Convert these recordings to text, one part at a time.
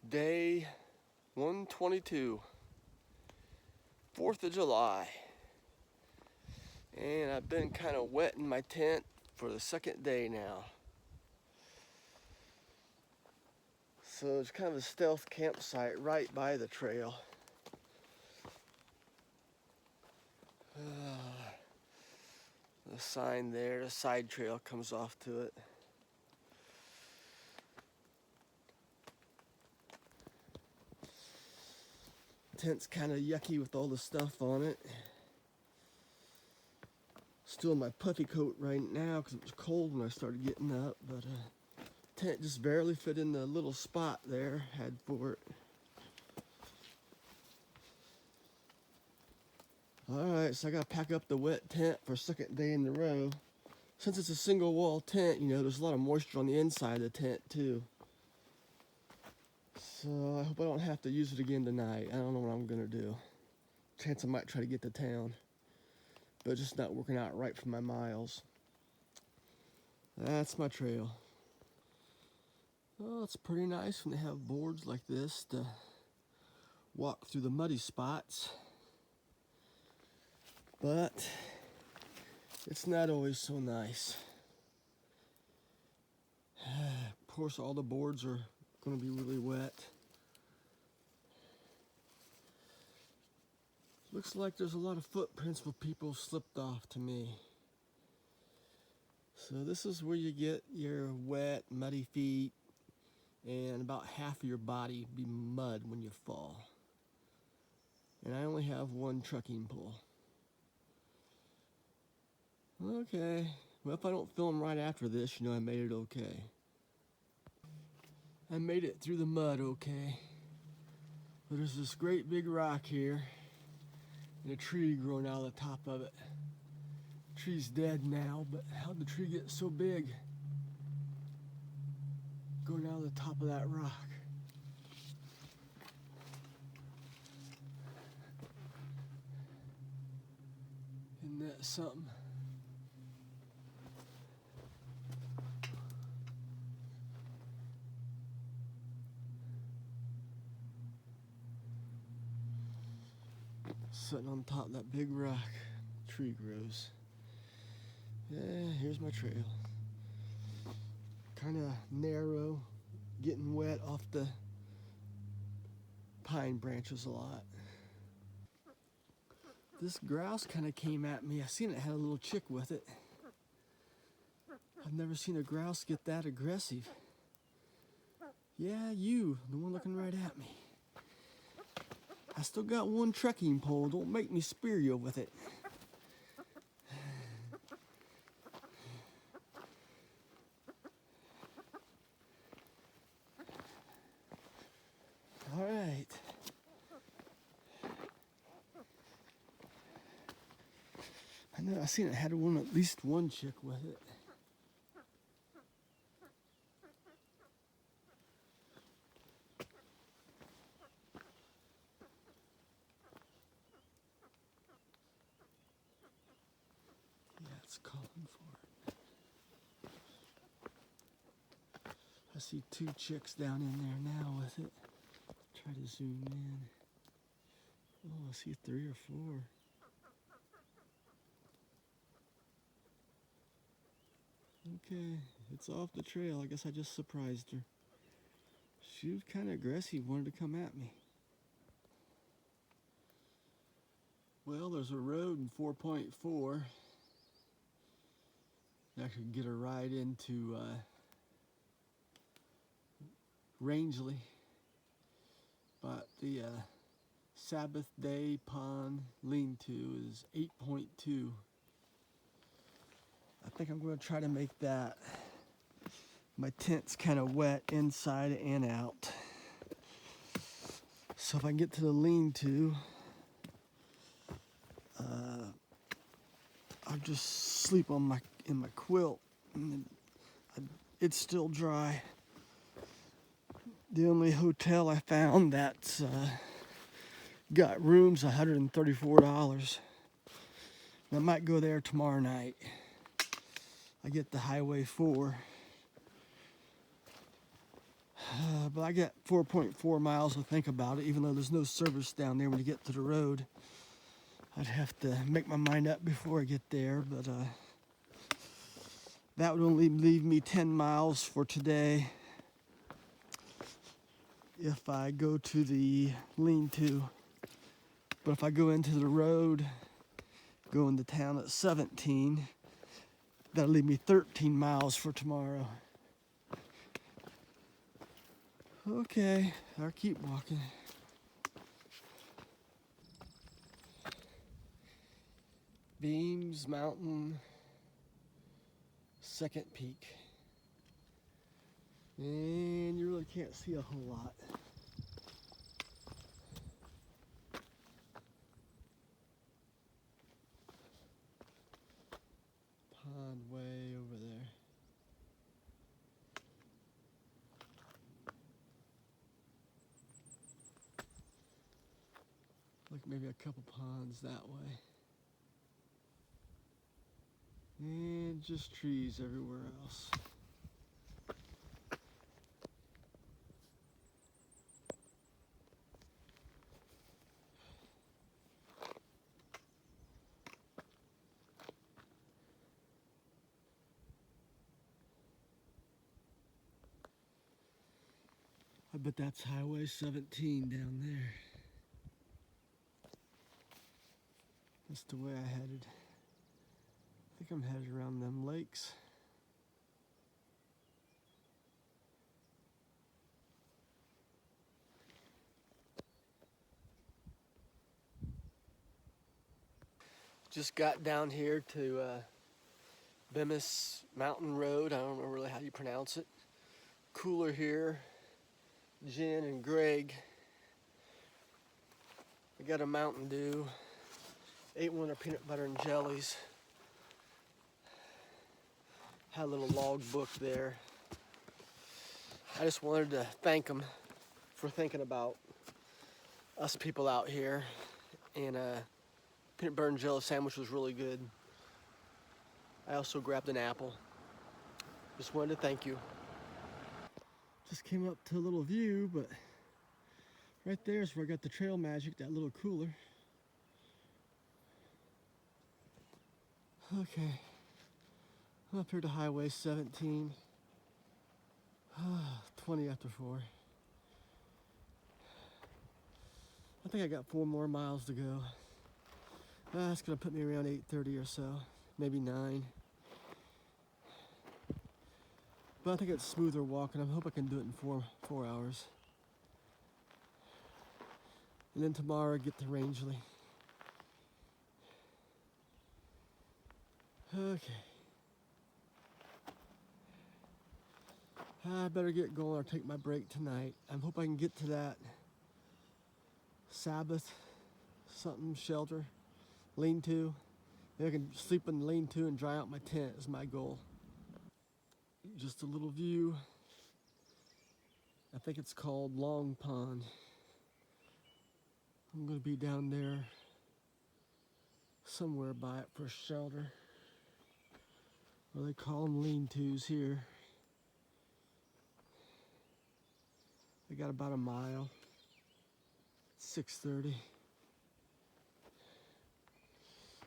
Day 122, 4th of July. And I've been kind of wet in my tent for the second day now. So it's kind of a stealth campsite right by the trail. The sign there, the side trail comes off to it. Tent's kind of yucky with all the stuff on it. Still in my puffy coat right now because it was cold when I started getting up, but tent just barely fit in the little spot there had for it. Alright, so I gotta pack up the wet tent for a second day in a row. Since it's a single wall tent, you know, there's a lot of moisture on the inside of the tent too. So I hope I don't have to use it again tonight. I don't know what I'm gonna do. Chance I might try to get to town, but it's just not working out right for my miles. That's my trail. Oh, it's pretty nice when they have boards like this to walk through the muddy spots. But it's not always so nice. Of course, all the boards are going to be really wet. Looks like there's a lot of footprints where people slipped off to me. So this is where you get your wet, muddy feet, and about half of your body be mud when you fall. And I only have one trekking pole. Okay, well, if I don't film right after this, you know I made it okay. I made it through the mud okay. But there's this great big rock here and a tree growing out of the top of it. The tree's dead now, but how'd the tree get so big? Going out of the top of that rock. Isn't that something? Sitting on top of that big rock, tree grows. Yeah, here's my trail. Kind of narrow, getting wet off the pine branches a lot. This grouse kind of came at me. I seen it had a little chick with it. I've never seen a grouse get that aggressive. Yeah, you, the one looking right at me. I still got one trekking pole. Don't make me spear you with it. All right. I know I seen it had at least one chick with it. Yeah, it's calling for it. I see two chicks down in there now with it. Try to zoom in. Oh, I see 3 or 4. Okay, it's off the trail. I guess I just surprised her. She was kind of aggressive, wanted to come at me. Well, there's a road in 4.4. I could get a ride into Rangeley, but the Sabbath day pond lean-to is 8.2. I think I'm going to try to make that. My tent's kind of wet inside and out. So if I can get to the lean-to, I'll just sleep in my quilt. And it's still dry. The only hotel I found that's got rooms $134. I might go there tomorrow night. I get the Highway 4. But I got 4.4 miles to think about it, even though there's no service down there when you get to the road. I'd have to make my mind up before I get there, but that would only leave me 10 miles for today if I go to the lean-to. But if I go into the road, go into town at 17, that'll leave me 13 miles for tomorrow. Okay, I'll keep walking. Beams Mountain, second peak. And you really can't see a whole lot. Pond way over there. Like maybe a couple ponds that way. And just trees everywhere else. I bet that's Highway 17 down there. That's the way I headed. I think I'm headed around them lakes. Just got down here to Bemis Mountain Road. I don't know really how you pronounce it. Cooler here. Jen and Greg. I got a Mountain Dew. Ate one of their peanut butter and jellies. Had a little log book there. I just wanted to thank them for thinking about us people out here. And peanut butter and jelly sandwich was really good. I also grabbed an apple. Just wanted to thank you. Just came up to a little view, but right there is where I got the Trail Magic, that little cooler. Okay, I'm up here to Highway 17. 20 after 4. I think I got 4 more miles to go. That's gonna put me around 8:30 or so, maybe 9. But I think it's smoother walking. I hope I can do it in 4 hours. And then tomorrow I get to Rangeley. Okay. I better get going or take my break tonight. I hope I can get to that Sabbath something shelter, lean-to. Maybe I can sleep in the lean-to and dry out my tent is my goal. Just a little view. I think it's called Long Pond. I'm gonna be down there somewhere by it for shelter. Or they call them lean-tos here. I got about a mile. 6:30.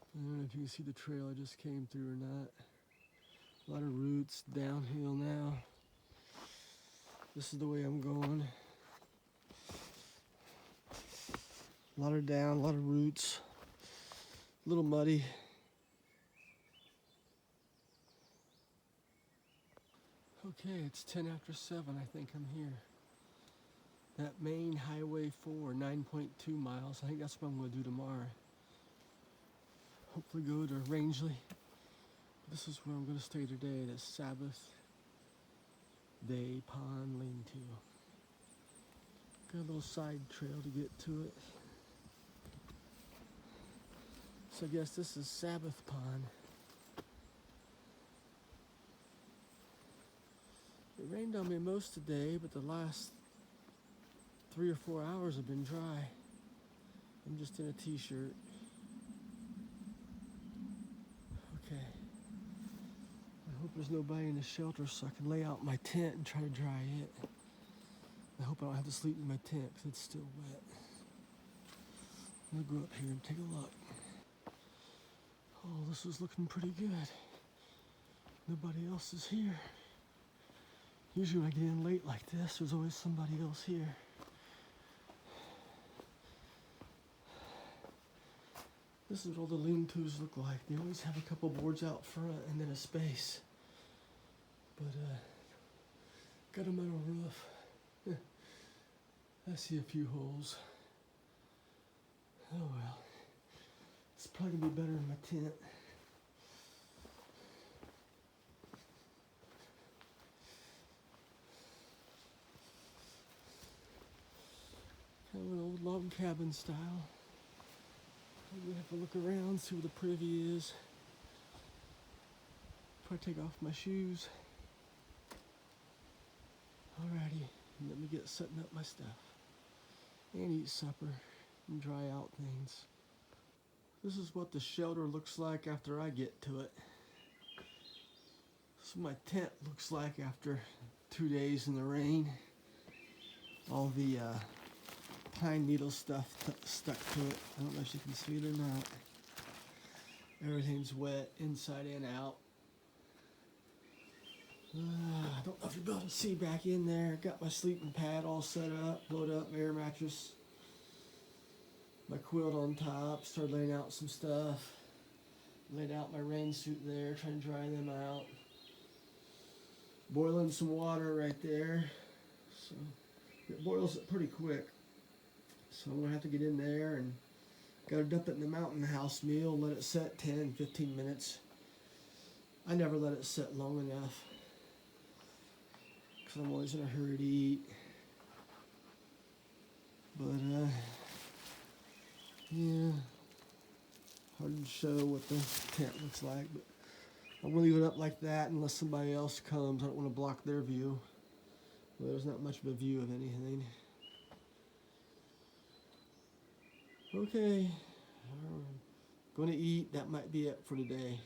I don't know if you can see the trail I just came through or not. A lot of roots, downhill now. This is the way I'm going. A lot of down, a lot of roots. A little muddy. Okay, it's 10 after 7, I think I'm here. That main Highway 4, 9.2 miles. I think that's what I'm gonna do tomorrow. Hopefully go to Rangeley. This is where I'm gonna stay today, the Sabbath Day Pond Lean-to. Got a little side trail to get to it. So I guess this is Sabbath Pond. It rained on me most of the day, but the last 3 or 4 hours have been dry. I'm just in a t-shirt. Okay. I hope there's nobody in the shelter so I can lay out my tent and try to dry it. hope I don't have to sleep in my tent because it's still wet. I'm gonna go up here and take a look. Oh, this is looking pretty good. Nobody else is here. Usually when I get in late like this, there's always somebody else here. This is what all the lean-tos look like. They always have a couple boards out front and then a space. But got a metal roof. I see a few holes. Oh well. It's probably gonna be better in my tent. Kind of an old log cabin style. I'm gonna have to look around, see where the privy is. Probably take off my shoes. Alrighty, let me get setting up my stuff. And eat supper and dry out things. This is what the shelter looks like after I get to it. This is what my tent looks like after 2 days in the rain. All the pine needle stuff stuck to it. I don't know if you can see it or not. Everything's wet inside and out. I don't know if you'll be able to see back in there. Got my sleeping pad all set up, load up, air mattress. My quilt on top, started laying out some stuff. Laid out my rain suit there, trying to dry them out. Boiling some water right there. So it boils it pretty quick. So I'm gonna have to get in there and gotta dump it in the mountain house meal, let it set 10, 15 minutes. I never let it set long enough because I'm always in a hurry to eat. But yeah, hard to show what the tent looks like, but I'm gonna leave it up like that unless somebody else comes. I don't want to block their view. Well, there's not much of a view of anything. Okay, I'm gonna eat. That might be it for today.